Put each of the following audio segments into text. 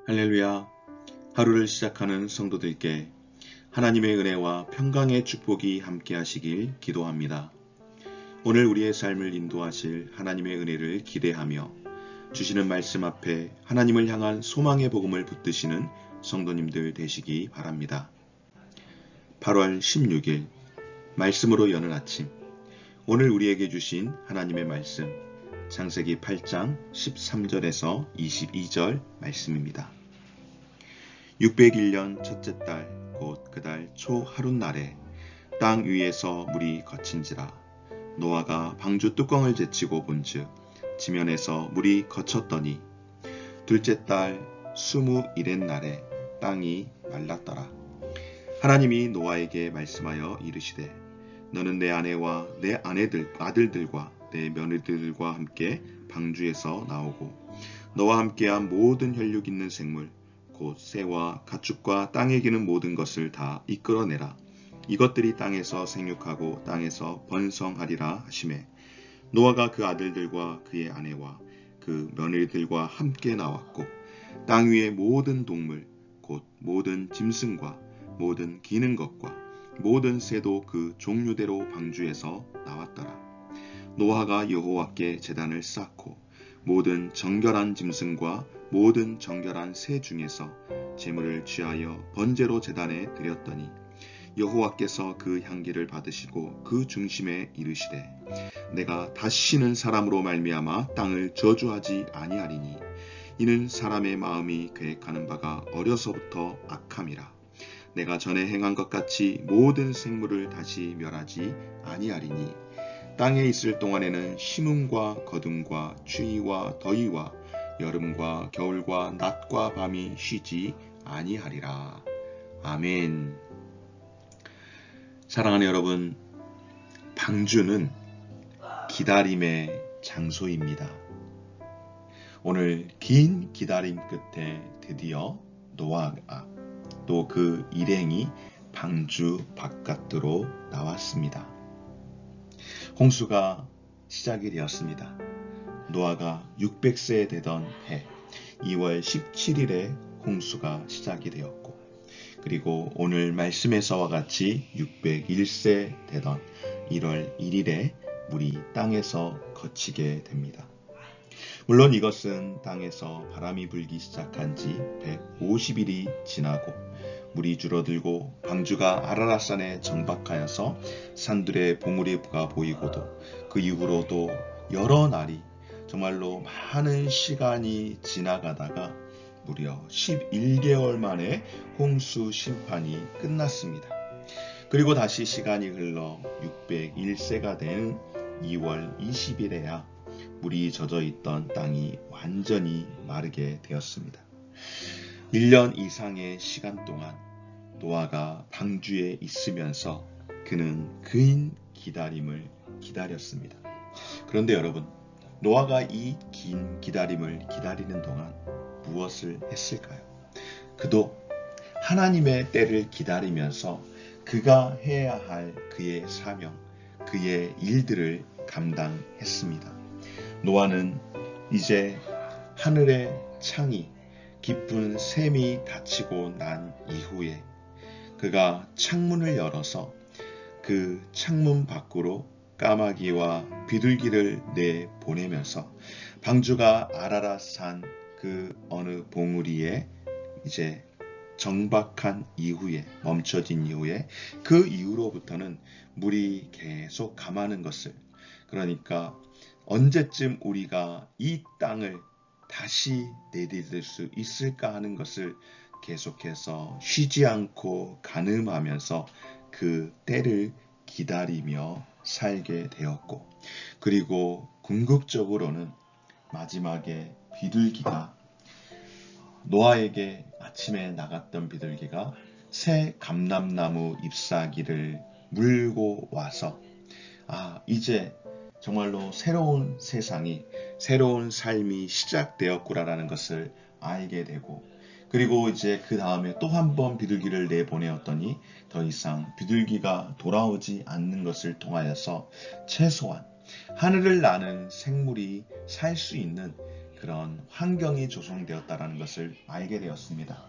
할렐루야. 하루를 시작하는 성도들께 하나님의 은혜와 평강의 축복이 함께 하시길 기도합니다. 오늘 우리의 삶을 인도하실 하나님의 은혜를 기대하며 주시는 말씀 앞에 하나님을 향한 소망의 복음을 붙드시는 성도님들 되시기 바랍니다. 8월 16일 말씀으로 여는 아침, 오늘 우리에게 주신 하나님의 말씀 창세기 8장 13절에서 22절 말씀입니다. 601년 첫째 달 곧 그 달 초 하룻날에 땅 위에서 물이 거친지라. 노아가 방주 뚜껑을 제치고 본즉 지면에서 물이 거쳤더니 둘째 달 21의 날에 땅이 말랐더라. 하나님이 노아에게 말씀하여 이르시되 너는 내 아내와 내 아들들과 내 며느리들과 함께 방주에서 나오고 너와 함께한 모든 혈육 있는 생물 곧 새와 가축과 땅에 기는 모든 것을 다 이끌어내라. 이것들이 땅에서 생육하고 땅에서 번성하리라 하시매 노아가 그 아들들과 그의 아내와 그 며느리들과 함께 나왔고 땅 위의 모든 동물 곧 모든 짐승과 모든 기는 것과 모든 새도 그 종류대로 방주에서 나왔더라. 노아가 여호와께 제단을 쌓고 모든 정결한 짐승과 모든 정결한 새 중에서 제물을 취하여 번제로 제단에 드렸더니 여호와께서 그 향기를 받으시고 그 중심에 이르시되 내가 다시는 사람으로 말미암아 땅을 저주하지 아니하리니 이는 사람의 마음이 계획하는 바가 어려서부터 악함이라. 내가 전에 행한 것 같이 모든 생물을 다시 멸하지 아니하리니 땅에 있을 동안에는 심음과 거둠과 추위와 더위와 여름과 겨울과 낮과 밤이 쉬지 아니하리라. 아멘. 사랑하는 여러분, 방주는 기다림의 장소입니다. 오늘 긴 기다림 끝에 드디어 노아가 또 그 일행이 방주 바깥으로 나왔습니다. 홍수가 시작이 되었습니다. 노아가 600세 되던 해 2월 17일에 홍수가 시작이 되었고 그리고 오늘 말씀에서와 같이 601세 되던 1월 1일에 물이 땅에서 거치게 됩니다. 물론 이것은 땅에서 바람이 불기 시작한 지 150일이 지나고 물이 줄어들고 방주가 아라랏산에 정박하여서 산들의 봉우리가 보이고도 그 이후로도 여러 날이 정말로 많은 시간이 지나가다가 무려 11개월 만에 홍수 심판이 끝났습니다. 그리고 다시 시간이 흘러 601세가 된 2월 20일에야 물이 젖어 있던 땅이 완전히 마르게 되었습니다. 1년 이상의 시간 동안 노아가 방주에 있으면서 그는 긴 기다림을 기다렸습니다. 그런데 여러분, 노아가 이 긴 기다림을 기다리는 동안 무엇을 했을까요? 그도 하나님의 때를 기다리면서 그가 해야 할 그의 사명, 그의 일들을 감당했습니다. 노아는 이제 하늘의 창이 깊은 샘이 닫히고 난 이후에 그가 창문을 열어서 그 창문 밖으로 까마귀와 비둘기를 내보내면서 방주가 아라랏산 그 어느 봉우리에 이제 정박한 이후에 멈춰진 이후에 그 이후로부터는 물이 계속 감하는 것을, 그러니까 언제쯤 우리가 이 땅을 다시 내디딜 수 있을까 하는 것을 계속해서 쉬지 않고 가늠하면서 그 때를 기다리며 살게 되었고, 그리고 궁극적으로는 마지막에 비둘기가 노아에게 아침에 나갔던 비둘기가 새 감람나무 잎사귀를 물고 와서 이제 정말로 새로운 세상이, 새로운 삶이 시작되었구나라는 것을 알게 되고, 그리고 이제 그 다음에 또 한 번 비둘기를 내보내었더니 더 이상 비둘기가 돌아오지 않는 것을 통하여서 최소한 하늘을 나는 생물이 살 수 있는 그런 환경이 조성되었다라는 것을 알게 되었습니다.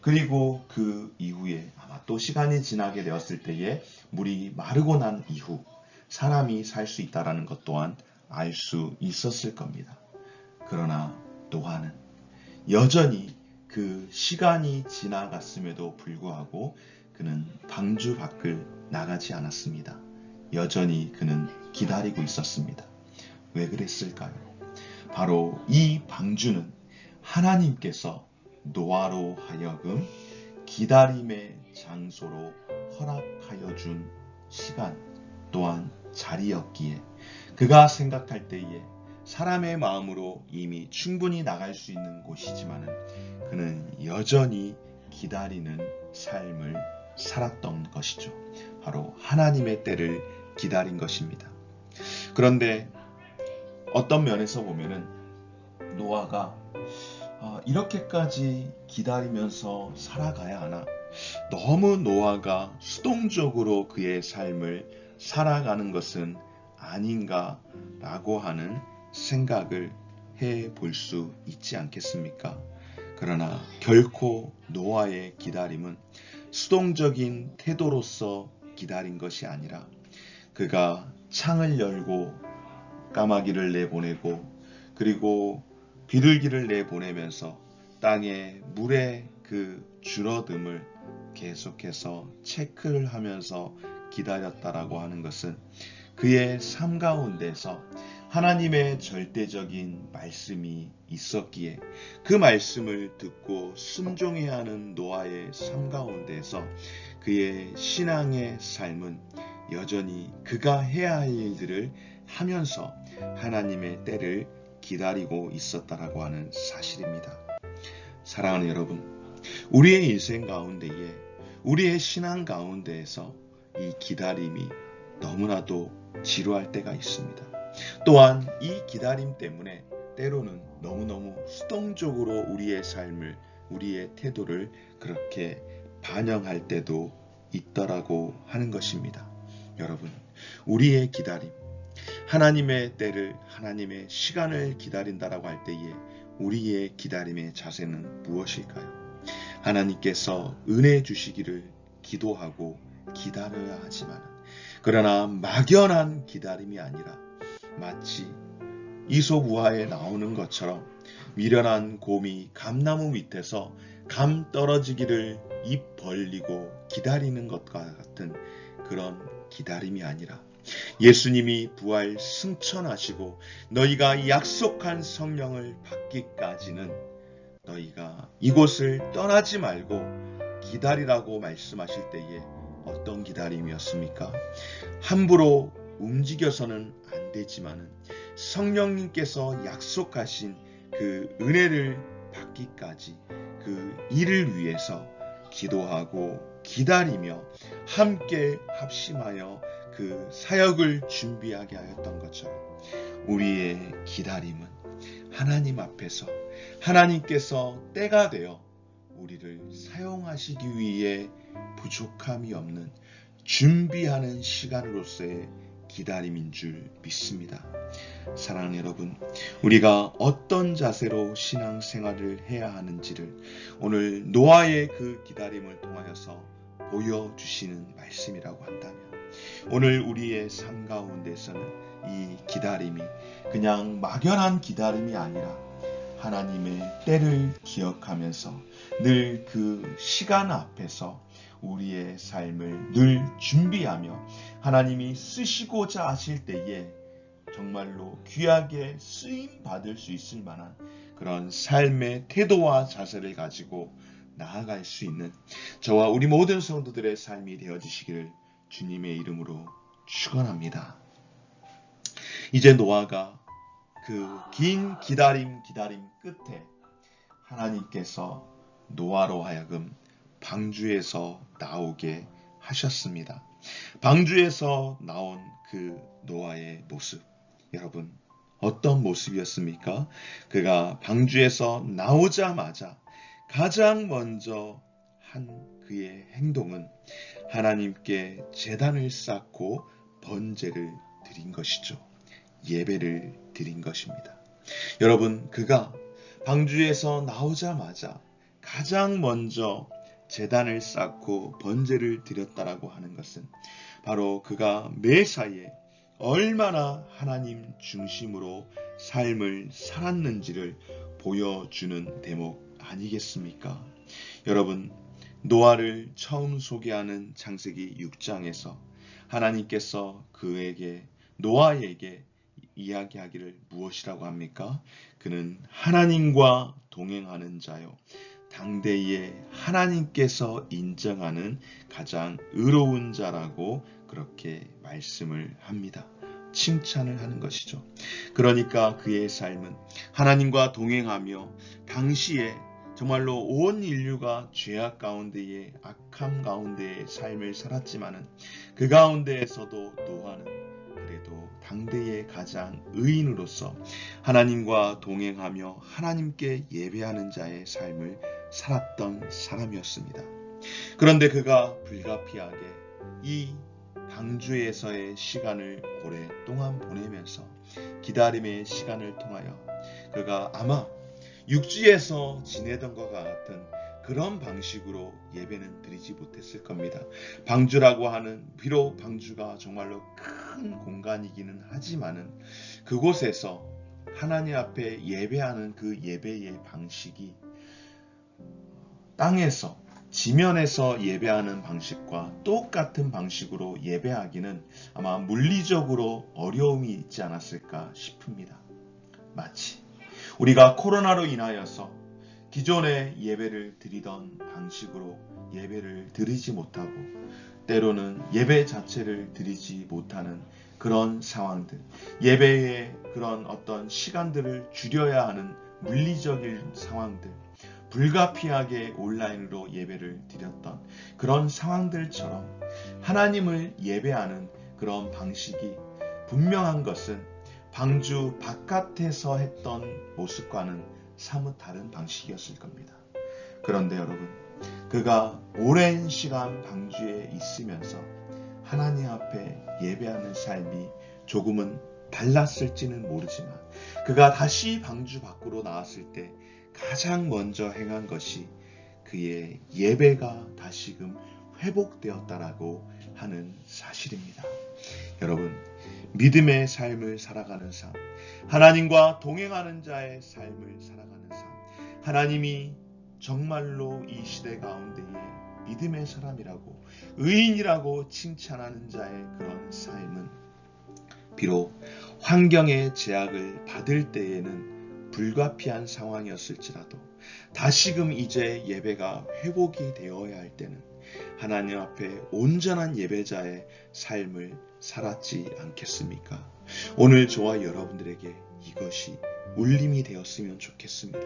그리고 그 이후에 아마 또 시간이 지나게 되었을 때에 물이 마르고 난 이후 사람이 살 수 있다라는 것 또한 알 수 있었을 겁니다. 그러나 노아는 여전히 그 시간이 지나갔음에도 불구하고 그는 방주 밖을 나가지 않았습니다. 여전히 그는 기다리고 있었습니다. 왜 그랬을까요? 바로 이 방주는 하나님께서 노아로 하여금 기다림의 장소로 허락하여 준 시간 또한 자리였기에 그가 생각할 때에 사람의 마음으로 이미 충분히 나갈 수 있는 곳이지만 그는 여전히 기다리는 삶을 살았던 것이죠. 바로 하나님의 때를 기다린 것입니다. 그런데 어떤 면에서 보면은 노아가 이렇게까지 기다리면서 살아가야 하나? 너무 노아가 수동적으로 그의 삶을 살아가는 것은 아닌가라고 하는 생각을 해볼 수 있지 않겠습니까? 그러나 결코 노아의 기다림은 수동적인 태도로서 기다린 것이 아니라 그가 창을 열고 까마귀를 내보내고 그리고 비둘기를 내보내면서 땅에 물의 그 줄어듦을 계속해서 체크를 하면서 기다렸다라고 하는 것은 그의 삶 가운데서 하나님의 절대적인 말씀이 있었기에 그 말씀을 듣고 순종해야 하는 노아의 삶 가운데서 그의 신앙의 삶은 여전히 그가 해야 할 일들을 하면서 하나님의 때를 기다리고 있었다라고 하는 사실입니다. 사랑하는 여러분, 우리의 인생 가운데에 우리의 신앙 가운데에서 이 기다림이 너무나도 지루할 때가 있습니다. 또한 이 기다림 때문에 때로는 너무너무 수동적으로 우리의 삶을, 우리의 태도를 그렇게 반영할 때도 있더라고 하는 것입니다. 여러분, 우리의 기다림, 하나님의 때를, 하나님의 시간을 기다린다라고 할 때에 우리의 기다림의 자세는 무엇일까요? 하나님께서 은혜 주시기를 기도하고 기다려야 하지만 그러나 막연한 기다림이 아니라 마치 이솝우화에 나오는 것처럼 미련한 곰이 감나무 밑에서 감 떨어지기를 입 벌리고 기다리는 것과 같은 그런 기다림이 아니라 예수님이 부활 승천하시고 너희가 약속한 성령을 받기까지는 너희가 이곳을 떠나지 말고 기다리라고 말씀하실 때에 어떤 기다림이었습니까? 함부로 움직여서는 안 되지만 성령님께서 약속하신 그 은혜를 받기까지 그 일을 위해서 기도하고 기다리며 함께 합심하여 그 사역을 준비하게 하였던 것처럼 우리의 기다림은 하나님 앞에서 하나님께서 때가 되어 우리를 사용하시기 위해 부족함이 없는 준비하는 시간으로서의 기다림인 줄 믿습니다. 사랑하는 여러분, 우리가 어떤 자세로 신앙생활을 해야 하는지를 오늘 노아의 그 기다림을 통하여서 보여주시는 말씀이라고 한다면 오늘 우리의 삶 가운데서는 이 기다림이 그냥 막연한 기다림이 아니라 하나님의 때를 기억하면서 늘 그 시간 앞에서 우리의 삶을 늘 준비하며 하나님이 쓰시고자 하실 때에 정말로 귀하게 쓰임 받을 수 있을 만한 그런 삶의 태도와 자세를 가지고 나아갈 수 있는 저와 우리 모든 성도들의 삶이 되어지시기를 주님의 이름으로 축원합니다. 이제 노아가 그 긴 기다림 끝에 하나님께서 노아로 하여금 방주에서 나오게 하셨습니다. 방주에서 나온 그 노아의 모습, 여러분 어떤 모습이었습니까? 그가 방주에서 나오자마자 가장 먼저 한 그의 행동은 하나님께 제단을 쌓고 번제를 드린 것이죠. 예배를 드린 것입니다. 여러분, 그가 방주에서 나오자마자 가장 먼저 제단을 쌓고 번제를 드렸다라고 하는 것은 바로 그가 매사에 얼마나 하나님 중심으로 삶을 살았는지를 보여주는 대목 아니겠습니까? 여러분, 노아를 처음 소개하는 창세기 6장에서 하나님께서 노아에게 이야기하기를 무엇이라고 합니까? 그는 하나님과 동행하는 자요, 당대에 하나님께서 인정하는 가장 의로운 자라고 그렇게 말씀을 합니다. 칭찬을 하는 것이죠. 그러니까 그의 삶은 하나님과 동행하며 당시에 정말로 온 인류가 죄악 가운데에 악함 가운데의 삶을 살았지만은 그 가운데에서도 노아는 그래도 당대의 가장 의인으로서 하나님과 동행하며 하나님께 예배하는 자의 삶을 살았던 사람이었습니다. 그런데 그가 불가피하게 이 방주에서의 시간을 오랫동안 보내면서 기다림의 시간을 통하여 그가 아마 육지에서 지내던 것과 같은 그런 방식으로 예배는 드리지 못했을 겁니다. 방주라고 하는, 비록 방주가 정말로 큰 공간이기는 하지만은 그곳에서 하나님 앞에 예배하는 그 예배의 방식이 땅에서, 지면에서 예배하는 방식과 똑같은 방식으로 예배하기는 아마 물리적으로 어려움이 있지 않았을까 싶습니다. 마치 우리가 코로나로 인하여서 기존의 예배를 드리던 방식으로 예배를 드리지 못하고 때로는 예배 자체를 드리지 못하는 그런 상황들, 예배의 그런 어떤 시간들을 줄여야 하는 물리적인 상황들, 불가피하게 온라인으로 예배를 드렸던 그런 상황들처럼 하나님을 예배하는 그런 방식이 분명한 것은 방주 바깥에서 했던 모습과는 사뭇 다른 방식이었을 겁니다. 그런데 여러분, 그가 오랜 시간 방주에 있으면서 하나님 앞에 예배하는 삶이 조금은 달랐을지는 모르지만 그가 다시 방주 밖으로 나왔을 때 가장 먼저 행한 것이 그의 예배가 다시금 회복되었다라고 하는 사실입니다. 여러분, 믿음의 삶을 살아가는 삶, 하나님과 동행하는 자의 삶을 살아가는 삶, 하나님이 정말로 이 시대 가운데에 믿음의 사람이라고, 의인이라고 칭찬하는 자의 그런 삶은 비록 환경의 제약을 받을 때에는 불가피한 상황이었을지라도 다시금 이제 예배가 회복이 되어야 할 때는 하나님 앞에 온전한 예배자의 삶을 살았지 않겠습니까? 오늘 저와 여러분들에게 이것이 울림이 되었으면 좋겠습니다.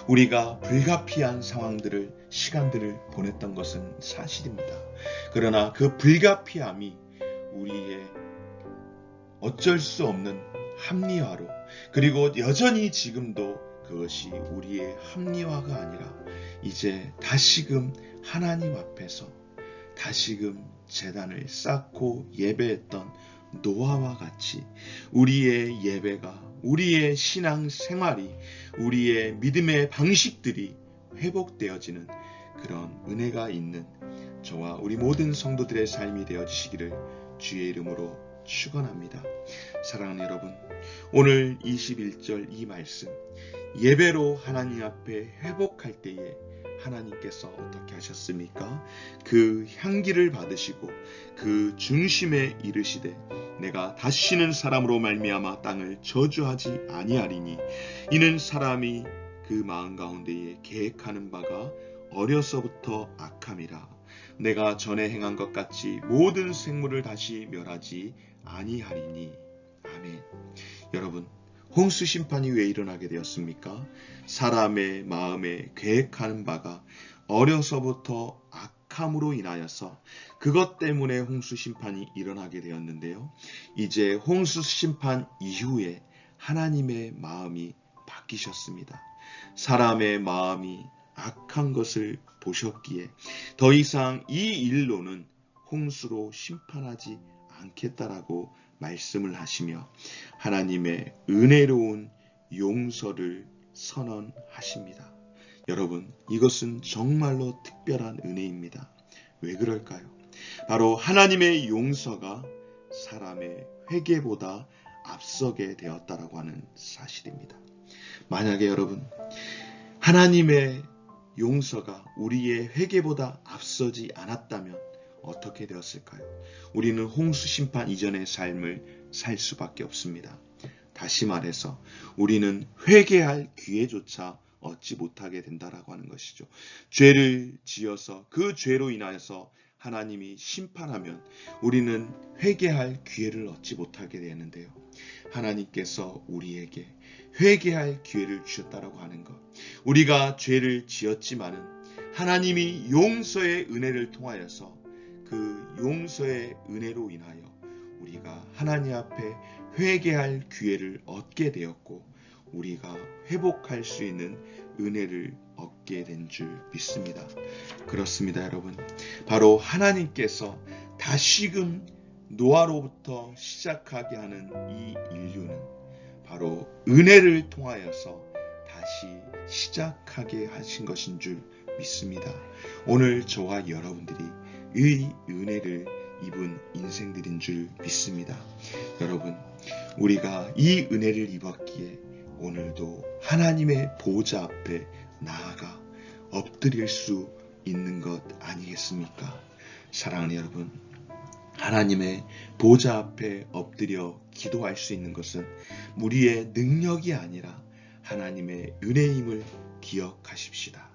우리가 불가피한 시간들을 보냈던 것은 사실입니다. 그러나 그 불가피함이 우리의 어쩔 수 없는 합리화로, 그리고 여전히 지금도 그것이 우리의 합리화가 아니라 이제 다시금 하나님 앞에서 다시금 제단을 쌓고 예배했던 노아와 같이 우리의 예배가, 우리의 신앙 생활이, 우리의 믿음의 방식들이 회복되어지는 그런 은혜가 있는 저와 우리 모든 성도들의 삶이 되어지시기를 주의 이름으로 축원합니다. 사랑하는 여러분, 오늘 21절 이 말씀, 예배로 하나님 앞에 회복할 때에 하나님께서 어떻게 하셨습니까? 그 향기를 받으시고 그 중심에 이르시되 내가 다시는 사람으로 말미암아 땅을 저주하지 아니하리니 이는 사람이 그 마음 가운데에 계획하는 바가 어려서부터 악함이라. 내가 전에 행한 것 같이 모든 생물을 다시 멸하지 아니하리니. 아멘. 여러분, 홍수 심판이 왜 일어나게 되었습니까? 사람의 마음에 계획하는 바가 어려서부터 악함으로 인하여서 그것 때문에 홍수 심판이 일어나게 되었는데요. 이제 홍수 심판 이후에 하나님의 마음이 바뀌셨습니다. 사람의 마음이 악한 것을 보셨기에 더 이상 이 일로는 홍수로 심판하지 않겠다라고 말씀을 하시며 하나님의 은혜로운 용서를 선언하십니다. 여러분, 이것은 정말로 특별한 은혜입니다. 왜 그럴까요? 바로 하나님의 용서가 사람의 회개보다 앞서게 되었다라고 하는 사실입니다. 만약에 여러분, 하나님의 용서가 우리의 회개보다 앞서지 않았다면 어떻게 되었을까요? 우리는 홍수 심판 이전의 삶을 살 수밖에 없습니다. 다시 말해서 우리는 회개할 기회조차 얻지 못하게 된다라고 하는 것이죠. 죄를 지어서 그 죄로 인하여서 하나님이 심판하면 우리는 회개할 기회를 얻지 못하게 되는데요. 하나님께서 우리에게 회개할 기회를 주셨다라고 하는 것. 우리가 죄를 지었지만은 하나님이 용서의 은혜를 통하여서 그 용서의 은혜로 인하여 우리가 하나님 앞에 회개할 기회를 얻게 되었고 우리가 회복할 수 있는 은혜를 얻게 된 줄 믿습니다. 그렇습니다, 여러분. 바로 하나님께서 다시금 노아로부터 시작하게 하는 이 인류는 바로 은혜를 통하여서 다시 시작하게 하신 것인 줄 믿습니다. 오늘 저와 여러분들이 이 은혜를 입은 인생들인 줄 믿습니다. 여러분, 우리가 이 은혜를 입었기에 오늘도 하나님의 보좌 앞에 나아가 엎드릴 수 있는 것 아니겠습니까? 사랑하는 여러분, 하나님의 보좌 앞에 엎드려 기도할 수 있는 것은 우리의 능력이 아니라 하나님의 은혜임을 기억하십시다.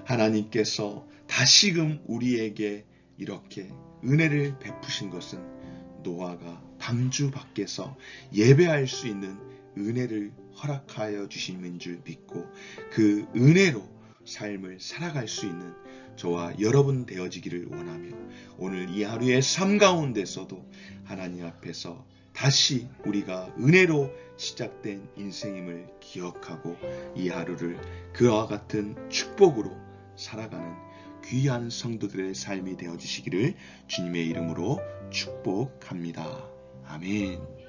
하나님께서 다시금 우리에게 이렇게 은혜를 베푸신 것은 노아가 방주 밖에서 예배할 수 있는 은혜를 허락하여 주심인 줄 믿고 그 은혜로 삶을 살아갈 수 있는 저와 여러분 되어지기를 원하며 오늘 이 하루의 삶 가운데서도 하나님 앞에서 다시 우리가 은혜로 시작된 인생임을 기억하고 이 하루를 그와 같은 축복으로 살아가는 귀한 성도들의 삶이 되어주시기를 주님의 이름으로 축복합니다. 아멘.